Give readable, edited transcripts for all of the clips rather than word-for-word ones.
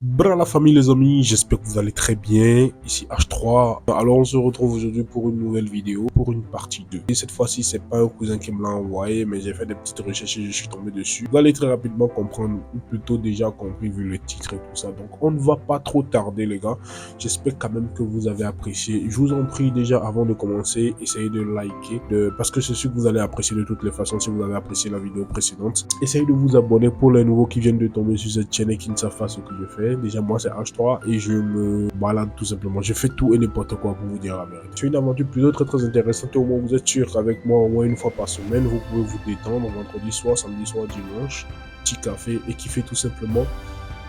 Bra la famille les amis, j'espère que vous allez très bien, ici H3. Alors on se retrouve aujourd'hui pour une nouvelle vidéo, pour une partie 2. Et cette fois-ci c'est pas un cousin qui me l'a envoyé, mais j'ai fait des petites recherches et je suis tombé dessus. Vous allez très rapidement comprendre, ou plutôt déjà compris vu le titre et tout ça. Donc on ne va pas trop tarder les gars, j'espère quand même que vous avez apprécié. Je vous en prie déjà avant de commencer, essayez de liker, parce que c'est sûr que vous allez apprécier de toutes les façons si vous avez apprécié la vidéo précédente. Essayez de vous abonner pour les nouveaux qui viennent de tomber sur cette chaîne et qui ne savent pas ce que je fais. Déjà moi c'est H3 et je me balade tout simplement, je fais tout et n'importe quoi pour vous dire la vérité. C'est une aventure plutôt très intéressante et au moins vous êtes sûr qu'avec moi au moins une fois par semaine vous pouvez vous détendre vendredi soir, samedi soir, dimanche, petit café et kiffer tout simplement,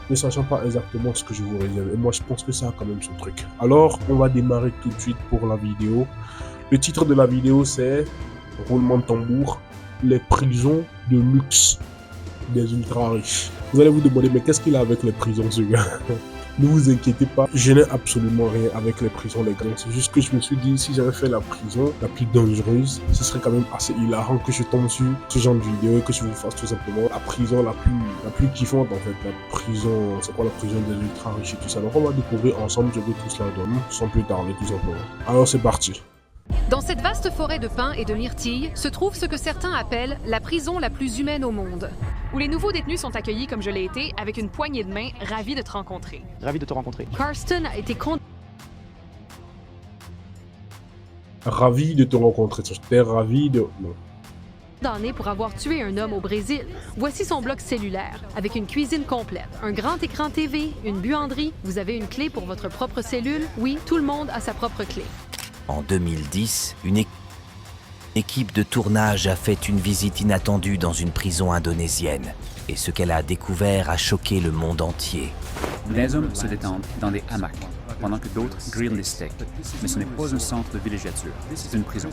ne sachant pas exactement ce que je vous réserve. Et moi je pense que ça a quand même son truc. Alors on va démarrer tout de suite pour la vidéo. Le titre de la vidéo c'est roulement de tambour, les prisons de luxe des ultra riches. Vous allez vous demander, mais qu'est-ce qu'il a avec les prisons, ce gars? Ne vous inquiétez pas, je n'ai absolument rien avec les prisons, les gars. C'est juste que je me suis dit, si j'avais fait la prison la plus dangereuse, ce serait quand même assez hilarant que je tombe sur ce genre de vidéo et que je vous fasse tout simplement la prison la plus kiffante, en fait. La prison, c'est quoi la prison des ultra riches et tout ça. Donc on va découvrir ensemble ce que tout cela donne, sans plus tarder, tout simplement. Alors c'est parti. Dans cette vaste forêt de pins et de myrtilles se trouve ce que certains appellent la prison la plus humaine au monde, où les nouveaux détenus sont accueillis comme je l'ai été, avec une poignée de main, ravis de te rencontrer. Ravi de te rencontrer. Karsten a été Ravi de te rencontrer. J'étais ravi de... Non. condamné pour avoir tué un homme au Brésil. Voici son bloc cellulaire, avec une cuisine complète, un grand écran TV, une buanderie. Vous avez une clé pour votre propre cellule. Oui, tout le monde a sa propre clé. En 2010, une équipe de tournage a fait une visite inattendue dans une prison indonésienne. Et ce qu'elle a découvert a choqué le monde entier. Des hommes se détendent dans des hamacs, pendant que d'autres grillent des steaks. Mais ce n'est pas un centre de villégiature, c'est une prison.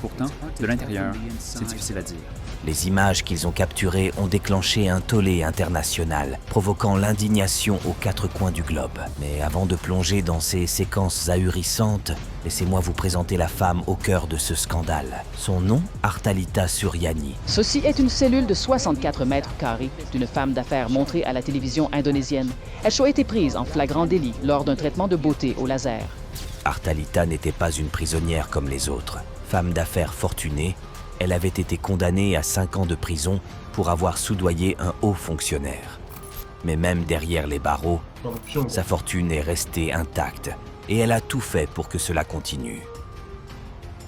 Pourtant, de l'intérieur, c'est difficile à dire. Les images qu'ils ont capturées ont déclenché un tollé international, provoquant l'indignation aux quatre coins du globe. Mais avant de plonger dans ces séquences ahurissantes, laissez-moi vous présenter la femme au cœur de ce scandale. Son nom, Artalita Suryani. Ceci est une cellule de 64 mètres carrés d'une femme d'affaires montrée à la télévision indonésienne. Elle a été prise en flagrant délit lors d'un traitement de beauté au laser. Artalita n'était pas une prisonnière comme les autres. Femme d'affaires fortunée, elle avait été condamnée à 5 ans de prison pour avoir soudoyé un haut fonctionnaire. Mais même derrière les barreaux, sa fortune est restée intacte et elle a tout fait pour que cela continue.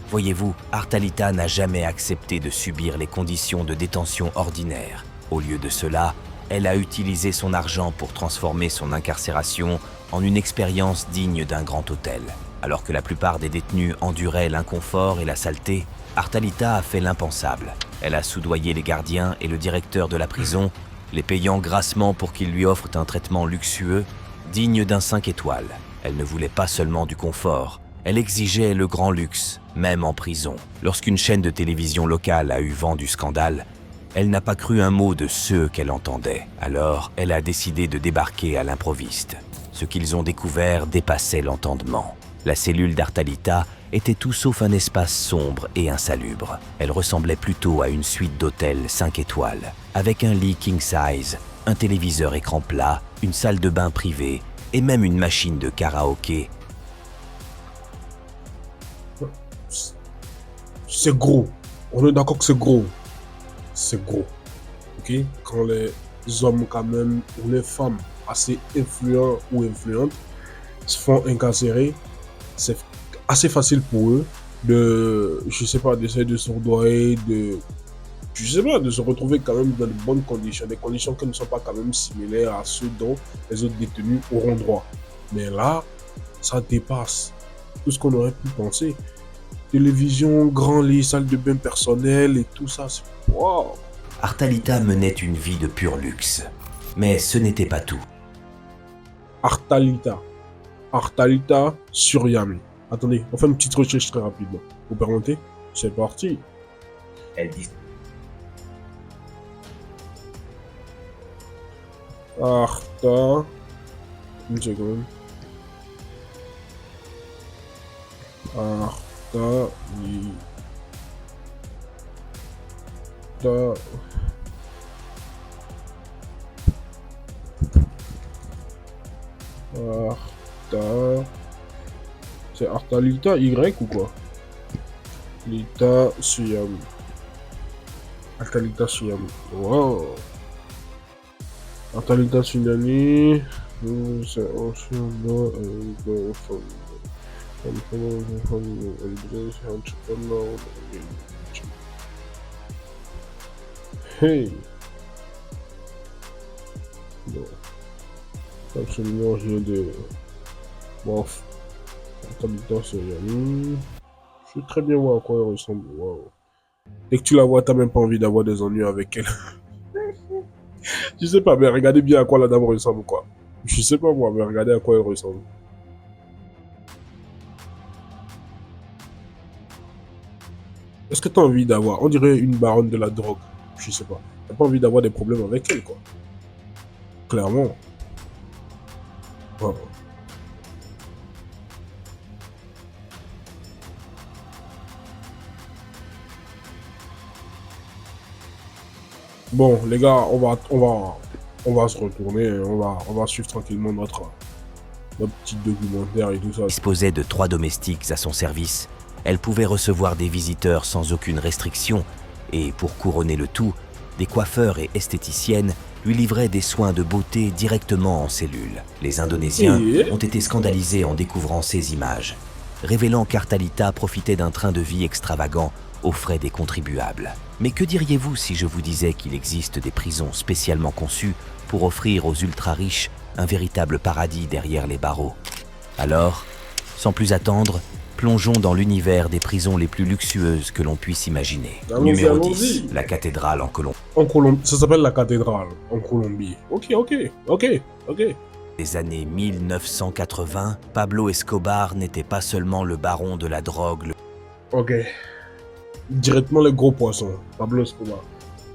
Voyez-vous, Artalita n'a jamais accepté de subir les conditions de détention ordinaires. Au lieu de cela, elle a utilisé son argent pour transformer son incarcération en une expérience digne d'un grand hôtel. Alors que la plupart des détenus enduraient l'inconfort et la saleté, Artalita a fait l'impensable. Elle a soudoyé les gardiens et le directeur de la prison, les payant grassement pour qu'ils lui offrent un traitement luxueux, digne d'un 5 étoiles. Elle ne voulait pas seulement du confort, elle exigeait le grand luxe, même en prison. Lorsqu'une chaîne de télévision locale a eu vent du scandale, elle n'a pas cru un mot de ceux qu'elle entendait. Alors, elle a décidé de débarquer à l'improviste. Ce qu'ils ont découvert dépassait l'entendement. La cellule d'Artalita était tout sauf un espace sombre et insalubre. Elle ressemblait plutôt à une suite d'hôtels 5 étoiles, avec un lit king size, un téléviseur écran plat, une salle de bain privée et même une machine de karaoké. C'est gros. On est d'accord que c'est gros. C'est gros. Ok? Quand les hommes quand même, ou les femmes assez influents ou influentes se font incarcérer, c'est assez facile pour eux de, je sais pas, d'essayer de se soudoyer, je sais pas, de se retrouver quand même dans de bonnes conditions, des conditions qui ne sont pas quand même similaires à ceux dont les autres détenus auront droit. Mais là, ça dépasse tout ce qu'on aurait pu penser. Télévision, grand lit, salle de bain personnelle et tout ça, c'est... Wow. Artalita menait une vie de pur luxe. Mais ce n'était pas tout. Artalita Suryani. Attendez, on fait une petite recherche très rapidement. Vous permettez? C'est parti. Elle dit... Arta... Une seconde. Artalita... Arta... C'est Artalita Y ou quoi? Lita Siam. Artalita Siam. Wow. Artalita Sinani. C'est hey. Non. Absolument rien de... Bof. Artalita Siam. Je sais très bien voir à quoi elle ressemble. Wow. Dès que tu la vois, t'as même pas envie d'avoir des ennuis avec elle. Je sais pas, mais regardez bien à quoi la dame ressemble, quoi. Je sais pas moi, mais regardez à quoi elle ressemble. Est-ce que t'as envie d'avoir... On dirait une baronne de la drogue. Je sais pas. T'as pas envie d'avoir des problèmes avec elle, quoi. Clairement. Wow. Bon, les gars, on va se retourner, on va suivre tranquillement notre petit documentaire et tout ça. Disposait de 3 domestiques à son service. Elle pouvait recevoir des visiteurs sans aucune restriction et, pour couronner le tout, des coiffeurs et esthéticiennes lui livraient des soins de beauté directement en cellule. Les Indonésiens ont été scandalisés en découvrant ces images, révélant qu'Artalita profitait d'un train de vie extravagant aux frais des contribuables. Mais que diriez-vous si je vous disais qu'il existe des prisons spécialement conçues pour offrir aux ultra-riches un véritable paradis derrière les barreaux? Alors, sans plus attendre, plongeons dans l'univers des prisons les plus luxueuses que l'on puisse imaginer. Numéro 10, la cathédrale en Colombie. Ça s'appelle la cathédrale en Colombie. Ok. Les années 1980, Pablo Escobar n'était pas seulement le baron de la drogue. Ok. Directement les gros poissons, Pablo Escobar.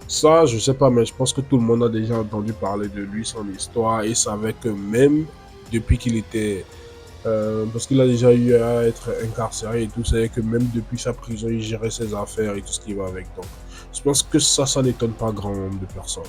Ça, je sais pas, mais je pense que tout le monde a déjà entendu parler de lui, son histoire, et savait que même depuis qu'il était... parce qu'il a déjà eu à être incarcéré et tout, c'est que même depuis sa prison, il gérait ses affaires et tout ce qui va avec. Donc, je pense que ça n'étonne pas grand nombre de personnes.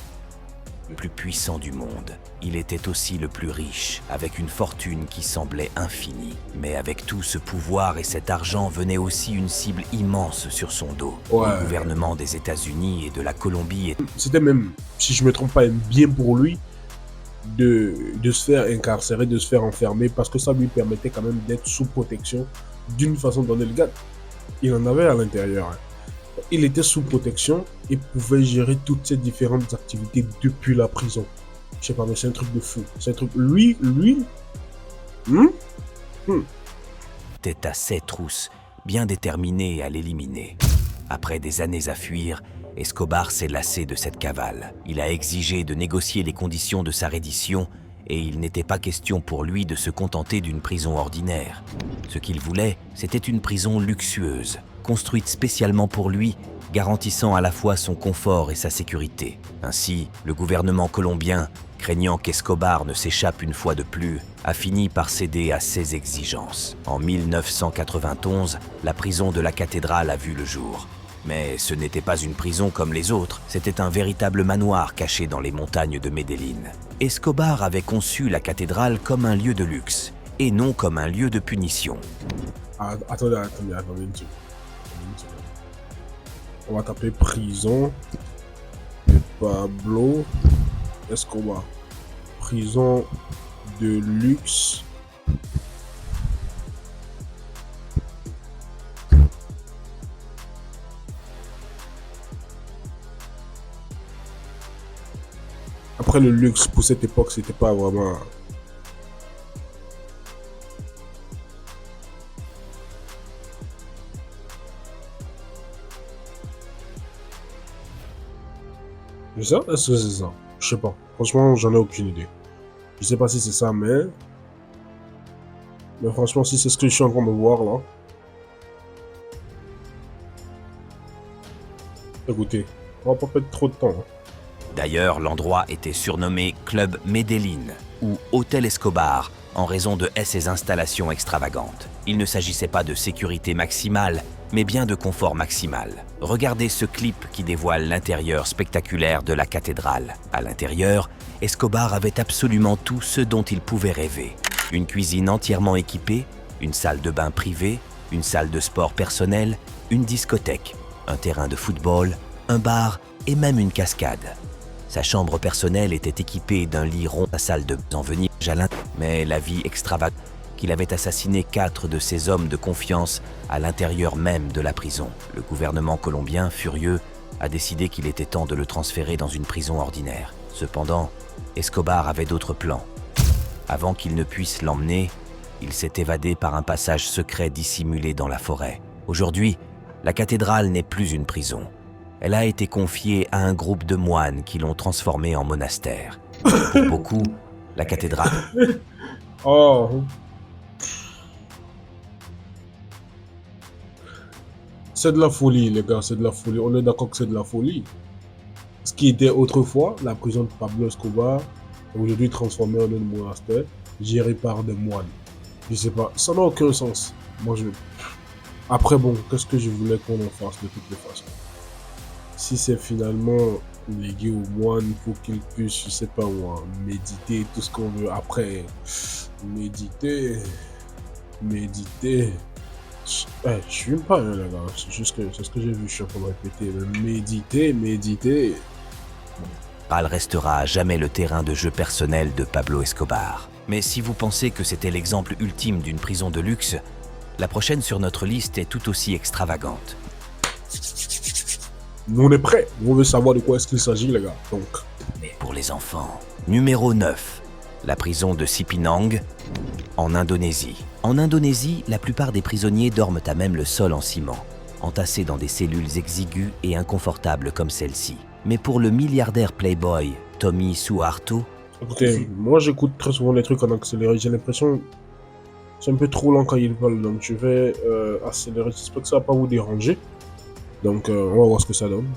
Le plus puissant du monde. Il était aussi le plus riche, avec une fortune qui semblait infinie. Mais avec tout ce pouvoir et cet argent venait aussi une cible immense sur son dos. Ouais. Le gouvernement des États-Unis et de la Colombie. C'était même, si je me trompe pas, bien pour lui de se faire incarcérer, de se faire enfermer, parce que ça lui permettait quand même d'être sous protection d'une façon donnée. Le gars, il en avait à l'intérieur. Hein. Il était sous protection et pouvait gérer toutes ces différentes activités depuis la prison. Je sais pas, mais c'est un truc de fou. C'est un truc... Lui... était à ses trousses, bien déterminé à l'éliminer. Après des années à fuir, Escobar s'est lassé de cette cavale. Il a exigé de négocier les conditions de sa reddition et il n'était pas question pour lui de se contenter d'une prison ordinaire. Ce qu'il voulait, c'était une prison luxueuse, construite spécialement pour lui, garantissant à la fois son confort et sa sécurité. Ainsi, le gouvernement colombien, craignant qu'Escobar ne s'échappe une fois de plus, a fini par céder à ses exigences. En 1991, la prison de la cathédrale a vu le jour. Mais ce n'était pas une prison comme les autres, c'était un véritable manoir caché dans les montagnes de Medellín. Escobar avait conçu la cathédrale comme un lieu de luxe, et non comme un lieu de punition. Attendez une seconde. On va taper prison de Pablo Escobar. Prison de luxe. Après, le luxe pour cette époque, c'était pas vraiment... C'est ça? Est-ce que c'est ça? Je sais pas. Franchement, j'en ai aucune idée. Je sais pas si c'est ça, mais franchement, si c'est ce que je suis en train de voir là. Écoutez, on va pas perdre trop de temps. Hein. D'ailleurs, l'endroit était surnommé Club Medellín ou Hôtel Escobar en raison de ses installations extravagantes. Il ne s'agissait pas de sécurité maximale, mais bien de confort maximal. Regardez ce clip qui dévoile l'intérieur spectaculaire de la cathédrale. À l'intérieur, Escobar avait absolument tout ce dont il pouvait rêver. Une cuisine entièrement équipée, une salle de bain privée, une salle de sport personnelle, une discothèque, un terrain de football, un bar et même une cascade. Sa chambre personnelle était équipée d'un lit rond, sa salle de bain en venir à l'intérieur. Mais la vie extravagante qu'il avait assassiné 4 de ses hommes de confiance à l'intérieur même de la prison. Le gouvernement colombien, furieux, a décidé qu'il était temps de le transférer dans une prison ordinaire. Cependant, Escobar avait d'autres plans. Avant qu'il ne puisse l'emmener, il s'est évadé par un passage secret dissimulé dans la forêt. Aujourd'hui, la cathédrale n'est plus une prison. Elle a été confiée à un groupe de moines qui l'ont transformée en monastère. Pour beaucoup, la cathédrale... Oh. C'est de la folie, les gars, c'est de la folie. On est d'accord que c'est de la folie. Ce qui était autrefois la prison de Pablo Escobar, aujourd'hui transformée en un monastère, géré par des moines. Je sais pas, ça n'a aucun sens. Moi, Après, bon, qu'est-ce que je voulais qu'on en fasse de toutes les façons? Si c'est finalement légué aux moines pour qu'ils puissent, je sais pas moi, méditer, tout ce qu'on veut. Après, méditer... je fume pas, hein, les gars. C'est juste que c'est ce que j'ai vu, je suis en train de répéter. Méditer. Elle restera à jamais le terrain de jeu personnel de Pablo Escobar. Mais si vous pensez que c'était l'exemple ultime d'une prison de luxe, la prochaine sur notre liste est tout aussi extravagante. Nous, on est prêts. On veut savoir de quoi est-ce qu'il s'agit, les gars. Donc. Pour les enfants. Numéro 9. La prison de Cipinang, en Indonésie. En Indonésie, la plupart des prisonniers dorment à même le sol en ciment, entassés dans des cellules exiguës et inconfortables comme celle-ci. Mais pour le milliardaire playboy Tommy Suharto... Écoutez, moi j'écoute très souvent les trucs en accéléré. J'ai l'impression que c'est un peu trop lent quand il parle, donc je vais accélérer. J'espère que ça va pas vous déranger. Donc on va voir ce que ça donne.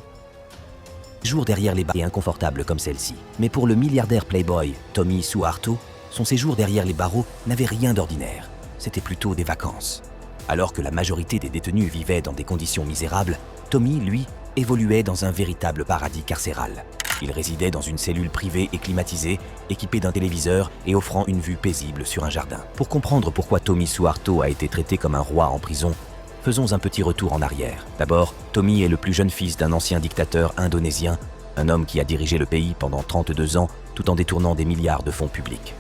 Séjour derrière les barreaux et inconfortable comme celle-ci. Mais pour le milliardaire playboy Tommy Suharto, son séjour derrière les barreaux n'avait rien d'ordinaire. C'était plutôt des vacances. Alors que la majorité des détenus vivaient dans des conditions misérables, Tommy, lui, évoluait dans un véritable paradis carcéral. Il résidait dans une cellule privée et climatisée, équipée d'un téléviseur et offrant une vue paisible sur un jardin. Pour comprendre pourquoi Tommy Suharto a été traité comme un roi en prison, faisons un petit retour en arrière. D'abord, Tommy est le plus jeune fils d'un ancien dictateur indonésien, un homme qui a dirigé le pays pendant 32 ans tout en détournant des milliards de fonds publics.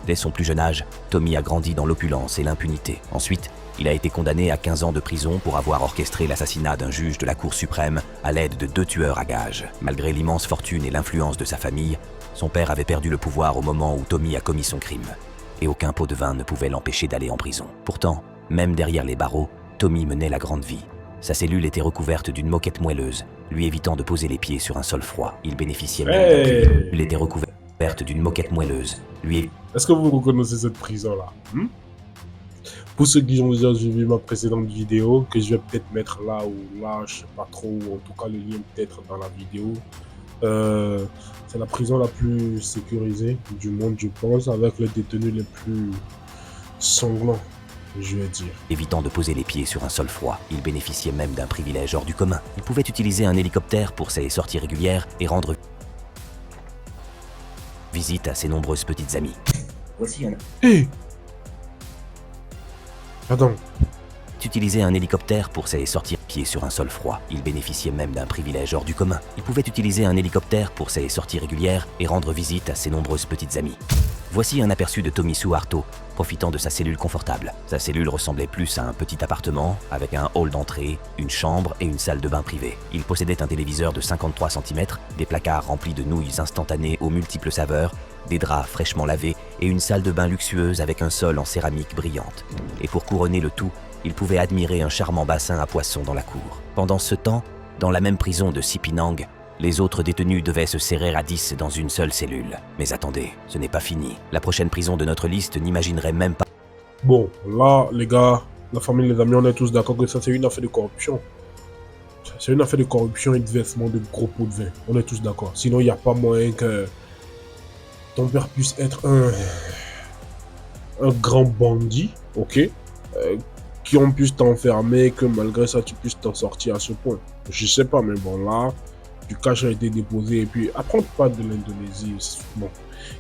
Dès son plus jeune âge, Tommy a grandi dans l'opulence et l'impunité. Ensuite, il a été condamné à 15 ans de prison pour avoir orchestré l'assassinat d'un juge de la Cour suprême à l'aide de 2 tueurs à gages. Malgré l'immense fortune et l'influence de sa famille, son père avait perdu le pouvoir au moment où Tommy a commis son crime. Et aucun pot de vin ne pouvait l'empêcher d'aller en prison. Pourtant, même derrière les barreaux, Tommy menait la grande vie. Sa cellule était recouverte d'une moquette moelleuse, lui évitant de poser les pieds sur un sol froid. Il bénéficiait même d'un privilège. Il était recouverte d'une moquette moelleuse, lui... Est-ce que vous reconnaissez cette prison-là? Pour ceux qui ont déjà suivi ma précédente vidéo, que je vais peut-être mettre là ou là, je sais pas trop, ou en tout cas le lien peut-être dans la vidéo. C'est la prison la plus sécurisée du monde, je pense, avec les détenus les plus sanglants, je vais dire. Évitant de poser les pieds sur un sol froid, il bénéficiait même d'un privilège hors du commun. Il pouvait utiliser un hélicoptère pour ses sorties régulières et rendre visite à ses nombreuses petites amies. Voici un... Hé! Attends. Utilisait un hélicoptère pour ses sorties pieds sur un sol froid. Il bénéficiait même d'un privilège hors du commun. Il pouvait utiliser un hélicoptère pour ses sorties régulières et rendre visite à ses nombreuses petites amies. Voici un aperçu de Tommy Suharto, profitant de sa cellule confortable. Sa cellule ressemblait plus à un petit appartement, avec un hall d'entrée, une chambre et une salle de bain privée. Il possédait un téléviseur de 53 cm, des placards remplis de nouilles instantanées aux multiples saveurs, des draps fraîchement lavés et une salle de bain luxueuse avec un sol en céramique brillante. Et pour couronner le tout, il pouvait admirer un charmant bassin à poissons dans la cour. Pendant ce temps, dans la même prison de Cipinang, les autres détenus devaient se serrer à 10 dans une seule cellule. Mais attendez, ce n'est pas fini. La prochaine prison de notre liste n'imaginerait même pas... Bon, là, les gars, la famille, les amis, on est tous d'accord que ça, c'est une affaire de corruption. C'est une affaire de corruption et de versement de gros pots de vin. On est tous d'accord. Sinon, il n'y a pas moyen que ton père puisse être un grand bandit, ok, qui on puisse t'enfermer, que malgré ça, tu puisses t'en sortir à ce point. Je sais pas, mais bon, là, du cash a été déposé. Et puis, après, on parle de l'Indonésie. Bon,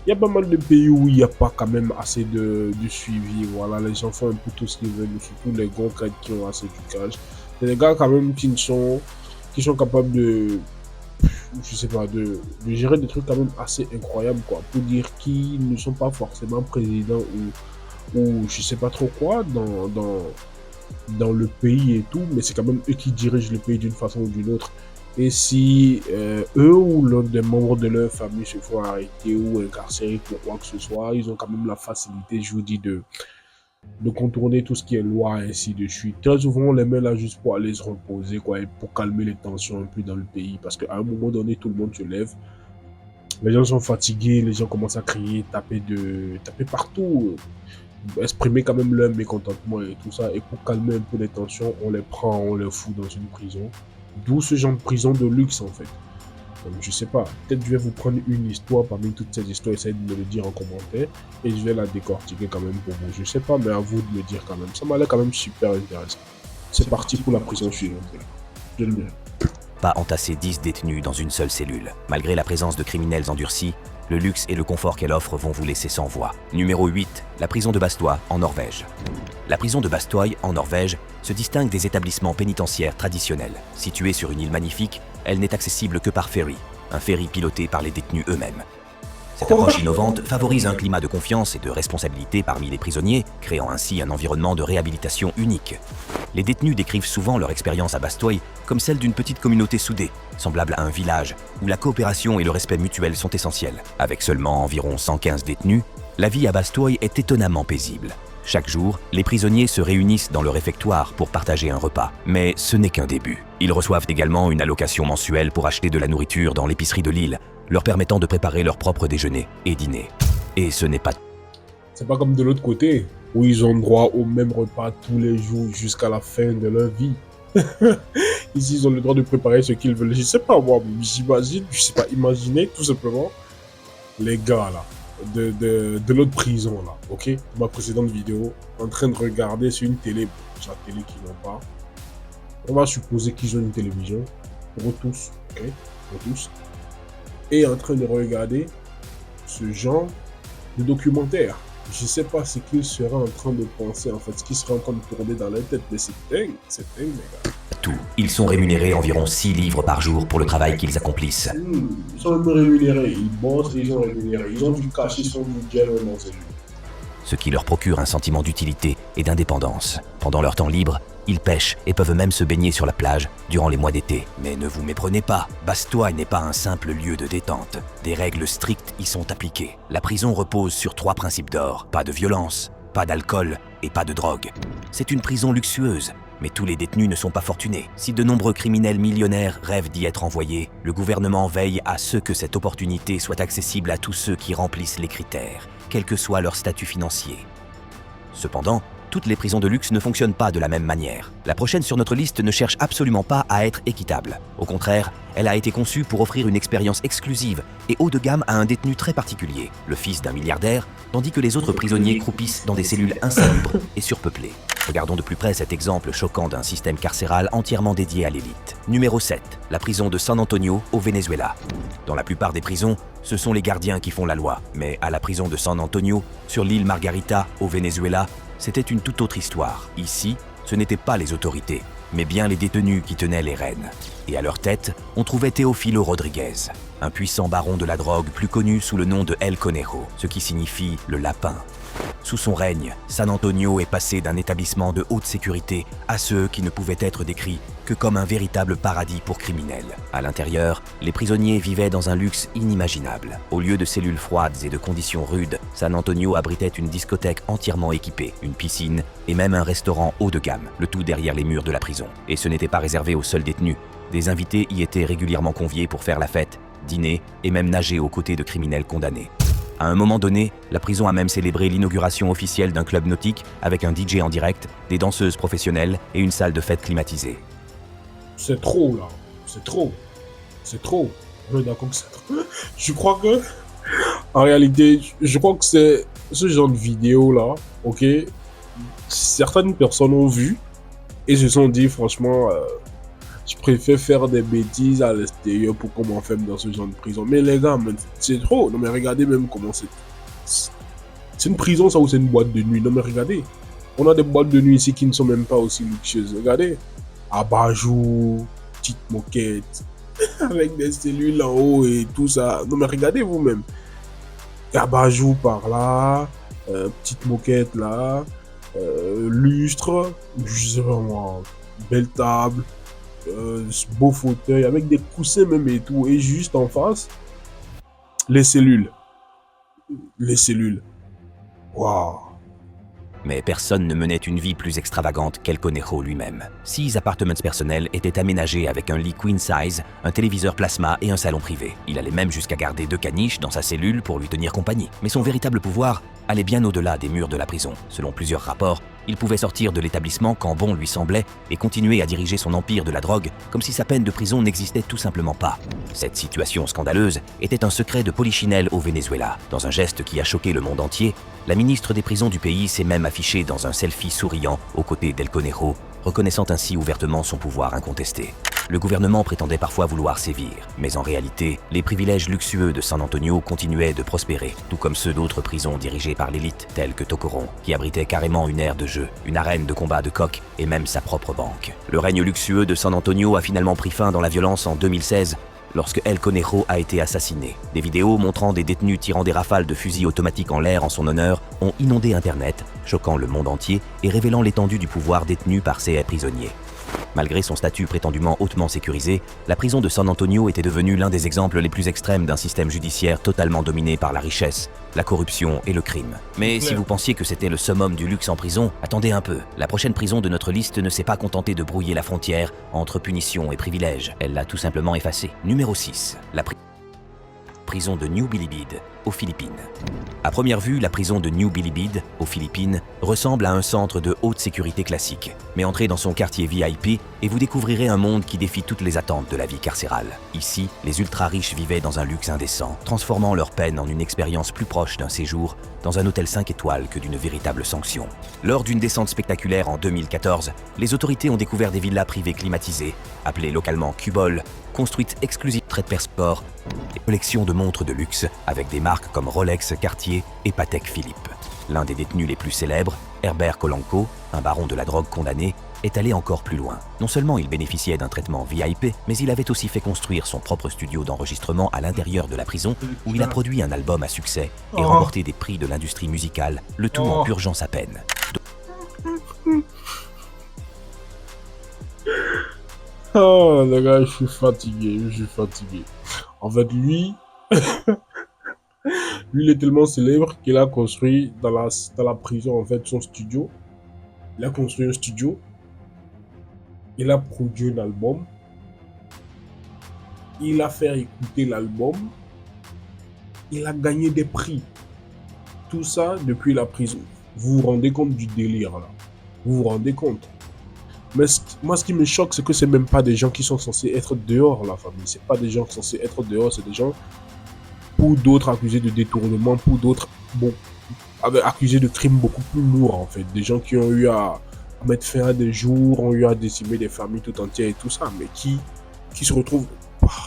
il y a pas mal de pays où il n'y a pas quand même assez de suivi. Voilà, les gens font un peu tout ce qu'ils veulent, surtout les gros cadres qui ont assez du cash. C'est des gars quand même qui sont capables de, je sais pas, de gérer des trucs quand même assez incroyables, quoi. Pour dire qu'ils ne sont pas forcément présidents ou je sais pas trop quoi dans le pays et tout, mais c'est quand même eux qui dirigent le pays d'une façon ou d'une autre. Et si eux ou l'un des membres de leur famille se font arrêter ou incarcérer pour quoi que ce soit, ils ont quand même la facilité, je vous dis, de contourner tout ce qui est loi et ainsi de suite. Très souvent, on les met là juste pour aller se reposer, quoi, et pour calmer les tensions un peu dans le pays. Parce qu'à un moment donné, tout le monde se lève. Les gens sont fatigués, les gens commencent à crier, taper partout, exprimer quand même leur mécontentement et tout ça. Et pour calmer un peu les tensions, on les prend, on les fout dans une prison. D'où ce genre de prison de luxe, en fait. Donc, je sais pas, peut-être je vais vous prendre une histoire parmi toutes ces histoires, essayez de me le dire en commentaire et je vais la décortiquer quand même pour vous. Je sais pas, mais à vous de me dire quand même. Ça m'a l'air quand même super intéressant. C'est parti pour la prison suivante. Je le mets. Pas entasser 10 détenus dans une seule cellule. Malgré la présence de criminels endurcis, le luxe et le confort qu'elle offre vont vous laisser sans voix. Numéro 8, la prison de Bastoy en Norvège. La prison de Bastoy en Norvège se distingue des établissements pénitentiaires traditionnels. Située sur une île magnifique, elle n'est accessible que par ferry, un ferry piloté par les détenus eux-mêmes. Cette approche innovante favorise un climat de confiance et de responsabilité parmi les prisonniers, créant ainsi un environnement de réhabilitation unique. Les détenus décrivent souvent leur expérience à Bastoy comme celle d'une petite communauté soudée, semblable à un village, où la coopération et le respect mutuel sont essentiels. Avec seulement environ 115 détenus, la vie à Bastoy est étonnamment paisible. Chaque jour, les prisonniers se réunissent dans le réfectoire pour partager un repas. Mais ce n'est qu'un début. Ils reçoivent également une allocation mensuelle pour acheter de la nourriture dans l'épicerie de l'île, leur permettant de préparer leur propre déjeuner et dîner. Et ce n'est pas... C'est pas comme de l'autre côté, où ils ont droit au même repas tous les jours jusqu'à la fin de leur vie. Ici, ils ont le droit de préparer ce qu'ils veulent. Je sais pas, moi, j'imagine, je sais pas, imaginer tout simplement les gars là, de l'autre prison là, ok? Ma précédente vidéo, en train de regarder sur une télé, sur la télé qu'ils n'ont pas. On va supposer qu'ils ont une télévision, pour tous, ok? Pour tous. Et en train de regarder ce genre de documentaire. Je sais pas ce qu'ils seraient en train de penser, en fait, ce qui serait en train de tourner dans leur tête, mais c'est dingue, les gars. Tout. Ils sont rémunérés environ 6 livres par jour pour le travail qu'ils accomplissent. Ils sont même rémunérés, ils bossent, ils sont rémunérés, ils ont du cash, ils sont du gel dans ces lieux. Ce qui leur procure un sentiment d'utilité et d'indépendance. Pendant leur temps libre, ils pêchent et peuvent même se baigner sur la plage durant les mois d'été. Mais ne vous méprenez pas, Bastoy n'est pas un simple lieu de détente. Des règles strictes y sont appliquées. La prison repose sur 3 principes d'or. Pas de violence, pas d'alcool et pas de drogue. C'est une prison luxueuse, mais tous les détenus ne sont pas fortunés. Si de nombreux criminels millionnaires rêvent d'y être envoyés, le gouvernement veille à ce que cette opportunité soit accessible à tous ceux qui remplissent les critères, quel que soit leur statut financier. Cependant, toutes les prisons de luxe ne fonctionnent pas de la même manière. La prochaine sur notre liste ne cherche absolument pas à être équitable. Au contraire, elle a été conçue pour offrir une expérience exclusive et haut de gamme à un détenu très particulier, le fils d'un milliardaire, tandis que les autres prisonniers croupissent dans des cellules insalubres et surpeuplées. Regardons de plus près cet exemple choquant d'un système carcéral entièrement dédié à l'élite. Numéro 7. La prison de San Antonio au Venezuela. Dans la plupart des prisons, ce sont les gardiens qui font la loi. Mais à la prison de San Antonio, sur l'île Margarita, au Venezuela, c'était une toute autre histoire. Ici, ce n'étaient pas les autorités, mais bien les détenus qui tenaient les rênes. Et à leur tête, on trouvait Teofilo Rodriguez, un puissant baron de la drogue plus connu sous le nom de El Conejo, ce qui signifie le lapin. Sous son règne, San Antonio est passé d'un établissement de haute sécurité à ceux qui ne pouvaient être décrits que comme un véritable paradis pour criminels. À l'intérieur, les prisonniers vivaient dans un luxe inimaginable. Au lieu de cellules froides et de conditions rudes, San Antonio abritait une discothèque entièrement équipée, une piscine et même un restaurant haut de gamme, le tout derrière les murs de la prison. Et ce n'était pas réservé aux seuls détenus. Des invités y étaient régulièrement conviés pour faire la fête, dîner et même nager aux côtés de criminels condamnés. À un moment donné, la prison a même célébré l'inauguration officielle d'un club nautique avec un DJ en direct, des danseuses professionnelles et une salle de fête climatisée. C'est trop là, c'est trop. C'est trop. On est d'accord que c'est trop. Je crois que, en réalité, je crois que c'est ce genre de vidéo là, ok, certaines personnes ont vu et se sont dit franchement, Je préfère faire des bêtises à l'extérieur pour qu'on m'enferme dans ce genre de prison. Mais les gars, c'est trop. Non mais regardez même comment c'est. C'est une prison ça ou c'est une boîte de nuit? Non mais regardez. On a des boîtes de nuit ici qui ne sont même pas aussi luxueuses. Regardez. Abat-jour, petite moquette, avec des cellules en haut et tout ça. Non mais regardez vous-même. Abat-jour par là, petite moquette là, lustre, je sais pas moi, belle table, beau fauteuil avec des coussins même et tout. Et juste en face, les cellules. Les cellules. Waouh. Mais personne ne menait une vie plus extravagante qu'El Conejo lui-même. 6 appartements personnels étaient aménagés avec un lit queen size, un téléviseur plasma et un salon privé. Il allait même jusqu'à garder 2 caniches dans sa cellule pour lui tenir compagnie. Mais son véritable pouvoir allait bien au-delà des murs de la prison. Selon plusieurs rapports, il pouvait sortir de l'établissement quand bon lui semblait et continuer à diriger son empire de la drogue comme si sa peine de prison n'existait tout simplement pas. Cette situation scandaleuse était un secret de polichinelle au Venezuela. Dans un geste qui a choqué le monde entier, la ministre des prisons du pays s'est même affichée dans un selfie souriant aux côtés d'El Conejo, reconnaissant ainsi ouvertement son pouvoir incontesté. Le gouvernement prétendait parfois vouloir sévir, mais en réalité, les privilèges luxueux de San Antonio continuaient de prospérer, tout comme ceux d'autres prisons dirigées par l'élite, telles que Tocoron, qui abritait carrément une aire de jeu, une arène de combat de coqs et même sa propre banque. Le règne luxueux de San Antonio a finalement pris fin dans la violence en 2016, lorsque El Conejo a été assassiné. Des vidéos montrant des détenus tirant des rafales de fusils automatiques en l'air en son honneur ont inondé Internet, choquant le monde entier et révélant l'étendue du pouvoir détenu par ces prisonniers. Malgré son statut prétendument hautement sécurisé, la prison de San Antonio était devenue l'un des exemples les plus extrêmes d'un système judiciaire totalement dominé par la richesse, la corruption et le crime. Mais si vous pensiez que c'était le summum du luxe en prison, attendez un peu. La prochaine prison de notre liste ne s'est pas contentée de brouiller la frontière entre punition et privilège. Elle l'a tout simplement effacée. Numéro 6. La prison de New Bilibid, aux Philippines. À première vue, la prison de New Bilibid, aux Philippines, ressemble à un centre de haute sécurité classique. Mais entrez dans son quartier VIP et vous découvrirez un monde qui défie toutes les attentes de la vie carcérale. Ici, les ultra-riches vivaient dans un luxe indécent, transformant leur peine en une expérience plus proche d'un séjour dans un hôtel 5 étoiles que d'une véritable sanction. Lors d'une descente spectaculaire en 2014, les autorités ont découvert des villas privées climatisées, appelées localement Cubol, construites exclusivement de sport, et collections de montres de luxe avec des marques comme Rolex, Cartier et Patek Philippe. L'un des détenus les plus célèbres, Herbert Colanco, un baron de la drogue condamné, est allé encore plus loin. Non seulement il bénéficiait d'un traitement VIP, mais il avait aussi fait construire son propre studio d'enregistrement à l'intérieur de la prison où il a produit un album à succès et remporté des prix de l'industrie musicale, le tout en purgeant sa peine. Oh les gars, je suis fatigué. En fait, lui, il est tellement célèbre qu'il a construit dans la prison, en fait, son studio. Il a construit un studio. Il a produit un album. Il a fait écouter l'album. Il a gagné des prix. Tout ça depuis la prison. Vous vous rendez compte du délire, là? Vous vous rendez compte? Mais moi, ce qui me choque, c'est que c'est même pas des gens qui sont censés être dehors, la famille. C'est pas des gens censés être dehors, c'est des gens, pour d'autres accusés de détournement, pour d'autres, bon, accusés de crimes beaucoup plus lourds, en fait. Des gens qui ont eu à mettre fin à des jours, ont eu à décimer des familles tout entières et tout ça, mais qui se retrouvent,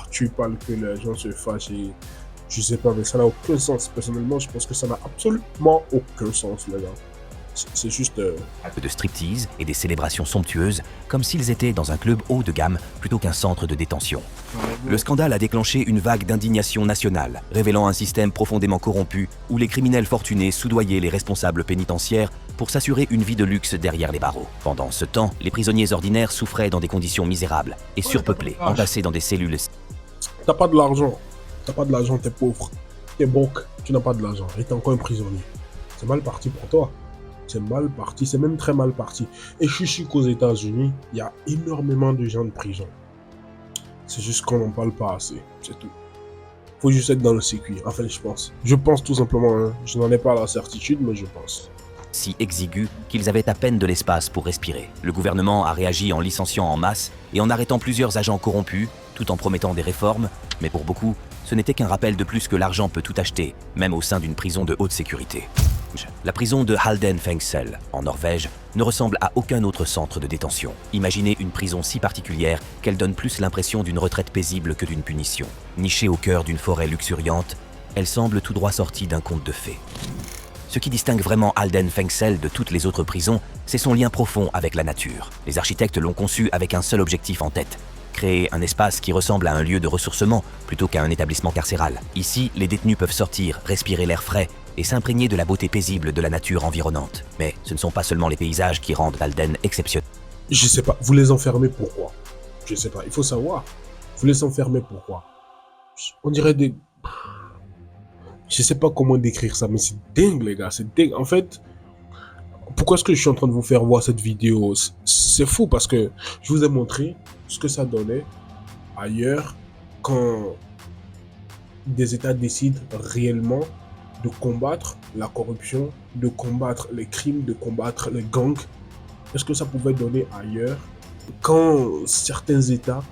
tu parles que les gens se fâchent et je sais pas, mais ça n'a aucun sens. Personnellement, je pense que ça n'a absolument aucun sens, les gars. C'est juste... de striptease et des célébrations somptueuses, comme s'ils étaient dans un club haut de gamme plutôt qu'un centre de détention. Le scandale a déclenché une vague d'indignation nationale, révélant un système profondément corrompu où les criminels fortunés soudoyaient les responsables pénitentiaires pour s'assurer une vie de luxe derrière les barreaux. Pendant ce temps, les prisonniers ordinaires souffraient dans des conditions misérables et surpeuplés, entassés dans des cellules... T'as pas de l'argent, t'es pauvre, t'es broke, tu n'as pas de l'argent et t'es encore un prisonnier. C'est mal parti pour toi. C'est mal parti, c'est même très mal parti. Et je suis sûr qu'aux États-Unis, il y a énormément de gens de prison. C'est juste qu'on n'en parle pas assez, c'est tout. Faut juste être dans le circuit, enfin je pense. Je pense tout simplement, hein. Je n'en ai pas la certitude, mais je pense. Si exigus qu'ils avaient à peine de l'espace pour respirer. Le gouvernement a réagi en licenciant en masse et en arrêtant plusieurs agents corrompus, tout en promettant des réformes, mais pour beaucoup, Ce n'était qu'un rappel de plus que l'argent peut tout acheter, même au sein d'une prison de haute sécurité. La prison de Halden Fengsel, en Norvège, ne ressemble à aucun autre centre de détention. Imaginez une prison si particulière qu'elle donne plus l'impression d'une retraite paisible que d'une punition. Nichée au cœur d'une forêt luxuriante, elle semble tout droit sortie d'un conte de fées. Ce qui distingue vraiment Halden Fengsel de toutes les autres prisons, c'est son lien profond avec la nature. Les architectes l'ont conçu avec un seul objectif en tête: créer un espace qui ressemble à un lieu de ressourcement plutôt qu'à un établissement carcéral. Ici, les détenus peuvent sortir, respirer l'air frais et s'imprégner de la beauté paisible de la nature environnante. Mais ce ne sont pas seulement les paysages qui rendent Halden exceptionnel. Je sais pas, vous les enfermez pourquoi? Je sais pas, il faut savoir. Vous les enfermez pourquoi? On dirait des... Je sais pas comment décrire ça, mais c'est dingue les gars, c'est dingue. En fait, pourquoi est-ce que je suis en train de vous faire voir cette vidéo? C'est fou parce que je vous ai montré ce que ça donnait ailleurs quand des États décident réellement de combattre la corruption, de combattre les crimes, de combattre les gangs. Qu'est-ce que ça pouvait donner ailleurs quand certains États,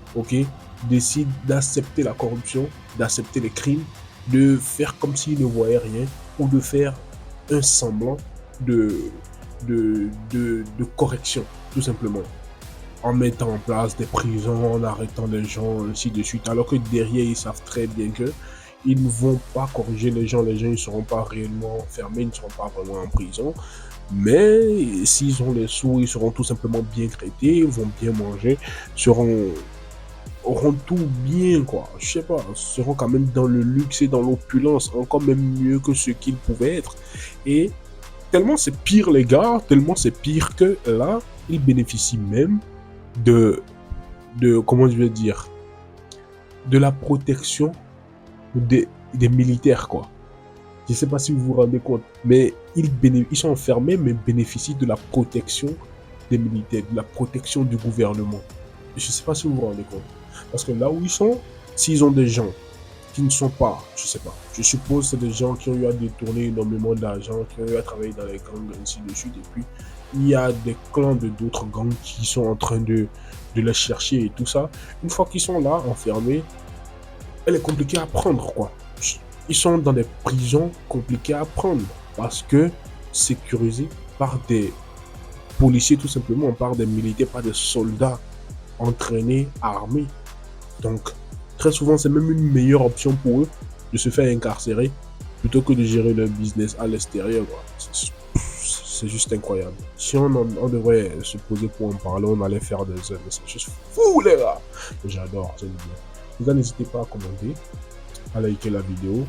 décident d'accepter la corruption, d'accepter les crimes, de faire comme s'ils ne voyaient rien ou de faire un semblant de correction, tout simplement, en mettant en place des prisons, en arrêtant les gens, ainsi de suite, alors que derrière, ils savent très bien que ils ne vont pas corriger les gens ne seront pas réellement fermés, ils ne seront pas vraiment en prison, mais s'ils ont les sous, ils seront tout simplement bien traités, ils vont bien manger, auront tout bien, quoi, je sais pas, seront quand même dans le luxe et dans l'opulence, encore même mieux que ce qu'ils pouvaient être. Et tellement c'est pire les gars, tellement c'est pire que là, ils bénéficient même de comment je vais dire, de la protection des militaires, quoi. Je sais pas si vous vous rendez compte, mais ils sont enfermés, mais bénéficient de la protection des militaires, de la protection du gouvernement. Je sais pas si vous vous rendez compte. Parce que là où ils sont, s'ils ont des gens qui ne sont pas, je sais pas, je suppose c'est des gens qui ont eu à détourner énormément d'argent, qui ont eu à travailler dans les gangs, ainsi de suite, et puis il y a des clans de d'autres gangs qui sont en train de les chercher et tout ça. Une fois qu'ils sont là, enfermés, elle est compliquée à prendre, quoi. Ils sont dans des prisons compliquées à prendre parce que sécurisés par des policiers, tout simplement, par des militaires, par des soldats entraînés, armés. Donc, très souvent, c'est même une meilleure option pour eux de se faire incarcérer plutôt que de gérer leur business à l'extérieur. C'est juste incroyable. Si on devrait se poser pour en parler, on allait faire des heures. Mais c'est juste fou, les gars. J'adore, c'est bien. Les gars, n'hésitez pas à commenter, à liker la vidéo.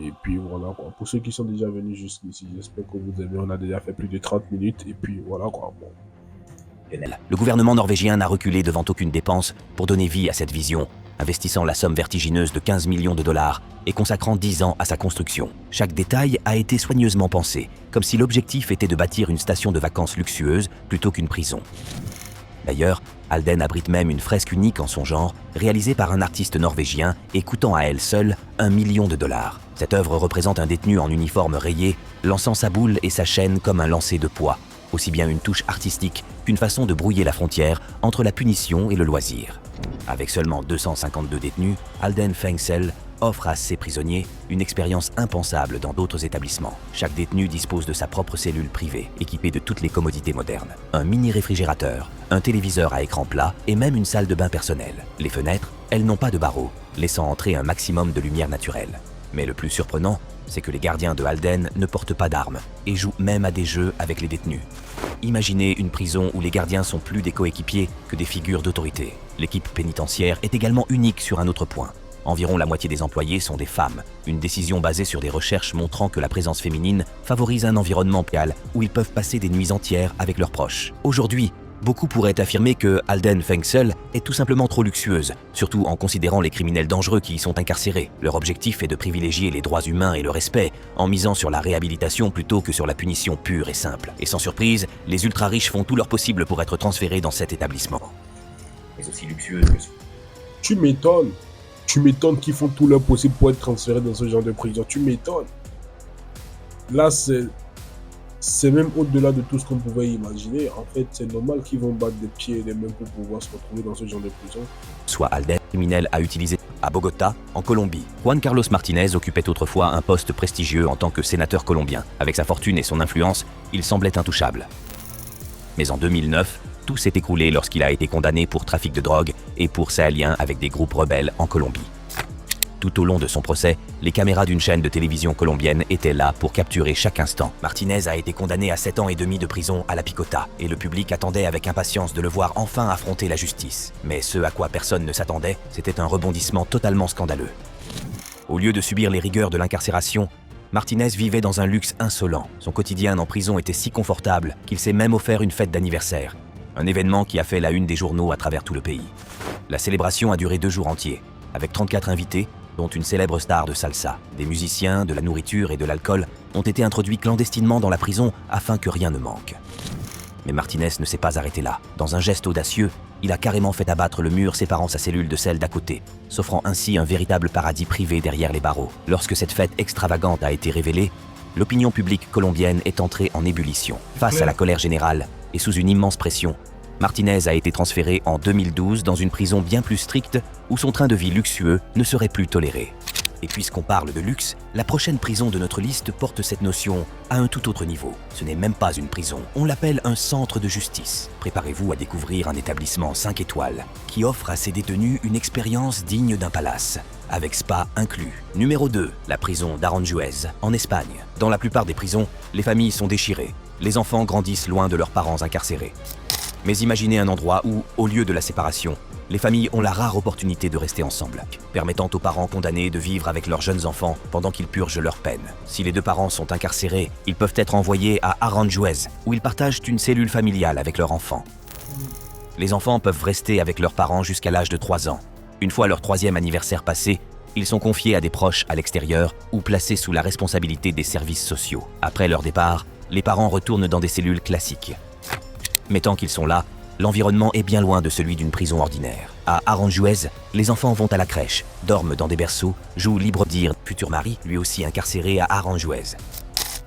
Et puis voilà, quoi. Pour ceux qui sont déjà venus jusqu'ici, j'espère que vous aimez. On a déjà fait plus de 30 minutes. Et puis voilà, quoi. Bon. Le gouvernement norvégien n'a reculé devant aucune dépense pour donner vie à cette vision, investissant la somme vertigineuse de 15 millions de dollars et consacrant 10 ans à sa construction. Chaque détail a été soigneusement pensé, comme si l'objectif était de bâtir une station de vacances luxueuse plutôt qu'une prison. D'ailleurs, Halden abrite même une fresque unique en son genre, réalisée par un artiste norvégien et coûtant à elle seule 1 million de dollars. Cette œuvre représente un détenu en uniforme rayé, lançant sa boule et sa chaîne comme un lancer de poids, aussi bien une touche artistique qu'une façon de brouiller la frontière entre la punition et le loisir. Avec seulement 252 détenus, Halden Fengsel offre à ses prisonniers une expérience impensable dans d'autres établissements. Chaque détenu dispose de sa propre cellule privée, équipée de toutes les commodités modernes. Un mini-réfrigérateur, un téléviseur à écran plat et même une salle de bain personnelle. Les fenêtres, elles n'ont pas de barreaux, laissant entrer un maximum de lumière naturelle. Mais le plus surprenant, c'est que les gardiens de Halden ne portent pas d'armes et jouent même à des jeux avec les détenus. Imaginez une prison où les gardiens sont plus des coéquipiers que des figures d'autorité. L'équipe pénitentiaire est également unique sur un autre point. Environ la moitié des employés sont des femmes, une décision basée sur des recherches montrant que la présence féminine favorise un environnement idéal où ils peuvent passer des nuits entières avec leurs proches. Aujourd'hui, beaucoup pourraient affirmer que Halden Fengsel est tout simplement trop luxueuse, surtout en considérant les criminels dangereux qui y sont incarcérés. Leur objectif est de privilégier les droits humains et le respect, en misant sur la réhabilitation plutôt que sur la punition pure et simple. Et sans surprise, les ultra-riches font tout leur possible pour être transférés dans cet établissement. Mais aussi luxueuse que... Tu m'étonnes. Tu m'étonnes qu'ils font tout leur possible pour être transférés dans ce genre de prison. Tu m'étonnes. Là, c'est même au-delà de tout ce qu'on pouvait imaginer. En fait, c'est normal qu'ils vont battre des pieds et des mains pour pouvoir se retrouver dans ce genre de prison. Soit Halden criminel à utiliser à Bogota, en Colombie. Juan Carlos Martinez occupait autrefois un poste prestigieux en tant que sénateur colombien. Avec sa fortune et son influence, il semblait intouchable. Mais en 2009, tout s'est écroulé lorsqu'il a été condamné pour trafic de drogue et pour ses liens avec des groupes rebelles en Colombie. Tout au long de son procès, les caméras d'une chaîne de télévision colombienne étaient là pour capturer chaque instant. Martinez a été condamné à 7 ans et demi de prison à la Picota, et le public attendait avec impatience de le voir enfin affronter la justice. Mais ce à quoi personne ne s'attendait, c'était un rebondissement totalement scandaleux. Au lieu de subir les rigueurs de l'incarcération, Martinez vivait dans un luxe insolent. Son quotidien en prison était si confortable qu'il s'est même offert une fête d'anniversaire. Un événement qui a fait la une des journaux à travers tout le pays. La célébration a duré 2 jours entiers, avec 34 invités, dont une célèbre star de salsa. Des musiciens, de la nourriture et de l'alcool ont été introduits clandestinement dans la prison afin que rien ne manque. Mais Martinez ne s'est pas arrêté là. Dans un geste audacieux, il a carrément fait abattre le mur séparant sa cellule de celle d'à côté, s'offrant ainsi un véritable paradis privé derrière les barreaux. Lorsque cette fête extravagante a été révélée, l'opinion publique colombienne est entrée en ébullition. Face à la colère générale et sous une immense pression, Martinez a été transféré en 2012 dans une prison bien plus stricte où son train de vie luxueux ne serait plus toléré. Et puisqu'on parle de luxe, la prochaine prison de notre liste porte cette notion à un tout autre niveau. Ce n'est même pas une prison, on l'appelle un centre de justice. Préparez-vous à découvrir un établissement 5 étoiles qui offre à ses détenus une expérience digne d'un palace, avec spa inclus. Numéro 2, la prison d'Aranjuez, en Espagne. Dans la plupart des prisons, les familles sont déchirées. Les enfants grandissent loin de leurs parents incarcérés. Mais imaginez un endroit où, au lieu de la séparation, les familles ont la rare opportunité de rester ensemble, permettant aux parents condamnés de vivre avec leurs jeunes enfants pendant qu'ils purgent leur peine. Si les 2 parents sont incarcérés, ils peuvent être envoyés à Aranjuez, où ils partagent une cellule familiale avec leur enfant. Les enfants peuvent rester avec leurs parents jusqu'à l'âge de 3 ans. Une fois leur 3e anniversaire passé, ils sont confiés à des proches à l'extérieur ou placés sous la responsabilité des services sociaux. Après leur départ, les parents retournent dans des cellules classiques. Mais tant qu'ils sont là, l'environnement est bien loin de celui d'une prison ordinaire. À Aranjuez, les enfants vont à la crèche, dorment dans des berceaux, jouent libre dire futur mari, lui aussi incarcéré à Aranjuez.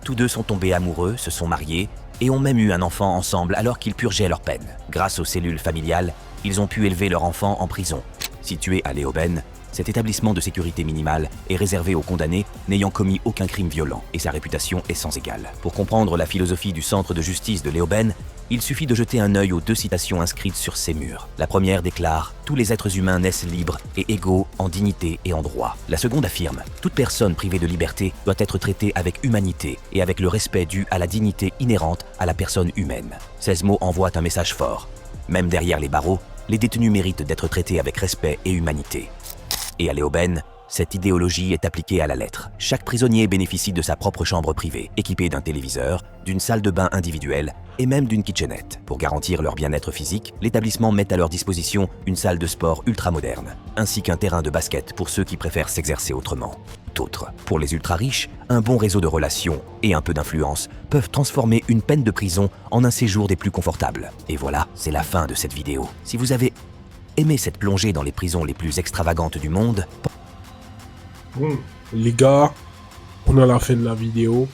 Tous 2 sont tombés amoureux, se sont mariés et ont même eu un enfant ensemble alors qu'ils purgeaient leur peine. Grâce aux cellules familiales, ils ont pu élever leur enfant en prison. Situé à Leoben, cet établissement de sécurité minimale est réservé aux condamnés n'ayant commis aucun crime violent et sa réputation est sans égale. Pour comprendre la philosophie du centre de justice de Leoben, il suffit de jeter un œil aux 2 citations inscrites sur ces murs. La première déclare « Tous les êtres humains naissent libres et égaux en dignité et en droit ». La seconde affirme « Toute personne privée de liberté doit être traitée avec humanité et avec le respect dû à la dignité inhérente à la personne humaine ». 16 mots envoient un message fort. Même derrière les barreaux, les détenus méritent d'être traités avec respect et humanité. Et à Leoben, cette idéologie est appliquée à la lettre. Chaque prisonnier bénéficie de sa propre chambre privée, équipée d'un téléviseur, d'une salle de bain individuelle et même d'une kitchenette. Pour garantir leur bien-être physique, l'établissement met à leur disposition une salle de sport ultramoderne, ainsi qu'un terrain de basket pour ceux qui préfèrent s'exercer autrement. D'autres, pour les ultra-riches, un bon réseau de relations et un peu d'influence peuvent transformer une peine de prison en un séjour des plus confortables. Et voilà, c'est la fin de cette vidéo. Si vous avez aimé cette plongée dans les prisons les plus extravagantes du monde... Bon, les gars, on est à la fin de la vidéo.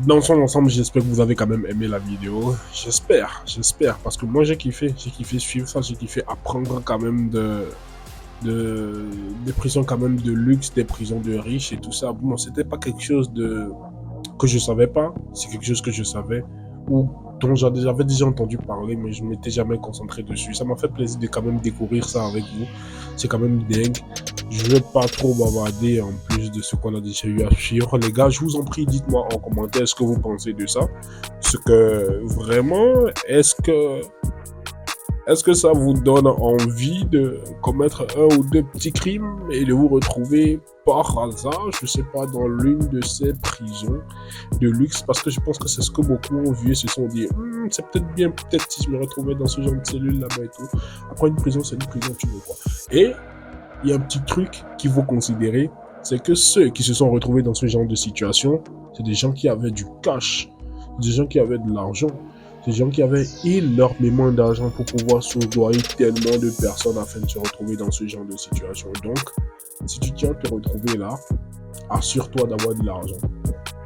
Dans son ensemble, j'espère que vous avez quand même aimé la vidéo. J'espère, parce que moi j'ai kiffé suivre ça, j'ai kiffé apprendre quand même des prisons quand même de luxe, des prisons de riches et tout ça. Bon, c'était pas quelque chose que je savais pas, c'est quelque chose que je savais ou dont j'avais déjà entendu parler, mais je ne m'étais jamais concentré dessus. Ça m'a fait plaisir de quand même découvrir ça avec vous. C'est quand même dingue. Je ne vais pas trop bavarder en plus de ce qu'on a déjà eu à suivre. Les gars, je vous en prie, dites-moi en commentaire ce que vous pensez de ça. Ce que vraiment, est-ce que ça vous donne envie de commettre 1 ou 2 petits crimes et de vous retrouver par hasard, je sais pas, dans l'une de ces prisons de luxe, parce que je pense que c'est ce que beaucoup ont vu et se sont dit c'est peut-être bien, peut-être si je me retrouvais dans ce genre de cellule là-bas et tout. Après, une prison, c'est une prison, tu veux quoi. Et il y a un petit truc qu'il faut considérer, c'est que ceux qui se sont retrouvés dans ce genre de situation, c'est des gens qui avaient du cash, des gens qui avaient de l'argent. Ces gens qui avaient énormément d'argent pour pouvoir soudoyer tellement de personnes afin de se retrouver dans ce genre de situation. Donc, si tu tiens à te retrouver là, assure-toi d'avoir de l'argent.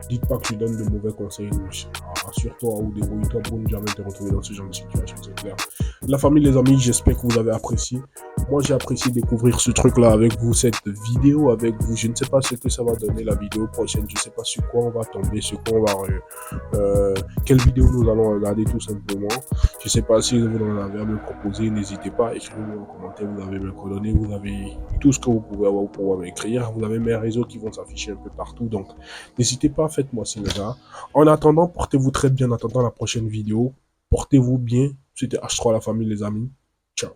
Dites pas que tu donnes de mauvais conseils. Rassure-toi ou débrouille-toi pour ne jamais te retrouver dans ce genre de situation, c'est clair. La famille, les amis, j'espère que vous avez apprécié. Moi, j'ai apprécié découvrir ce truc-là avec vous, cette vidéo avec vous. Je ne sais pas ce que ça va donner la vidéo prochaine. Je ne sais pas sur quoi on va tomber, sur quoi on va... quelle vidéo nous allons regarder tout simplement. Je ne sais pas si vous en avez à me proposer. N'hésitez pas, écrivez-moi en commentaire. Vous avez mes coordonnées, vous avez tout ce que vous pouvez avoir pour pouvoir m'écrire. Vous avez mes réseaux qui vont s'afficher un peu partout. Donc, n'hésitez pas, faites-moi signe, les gars. En attendant, portez-vous très bien. En attendant la prochaine vidéo, portez-vous bien. C'était H3 la famille, les amis. Ciao.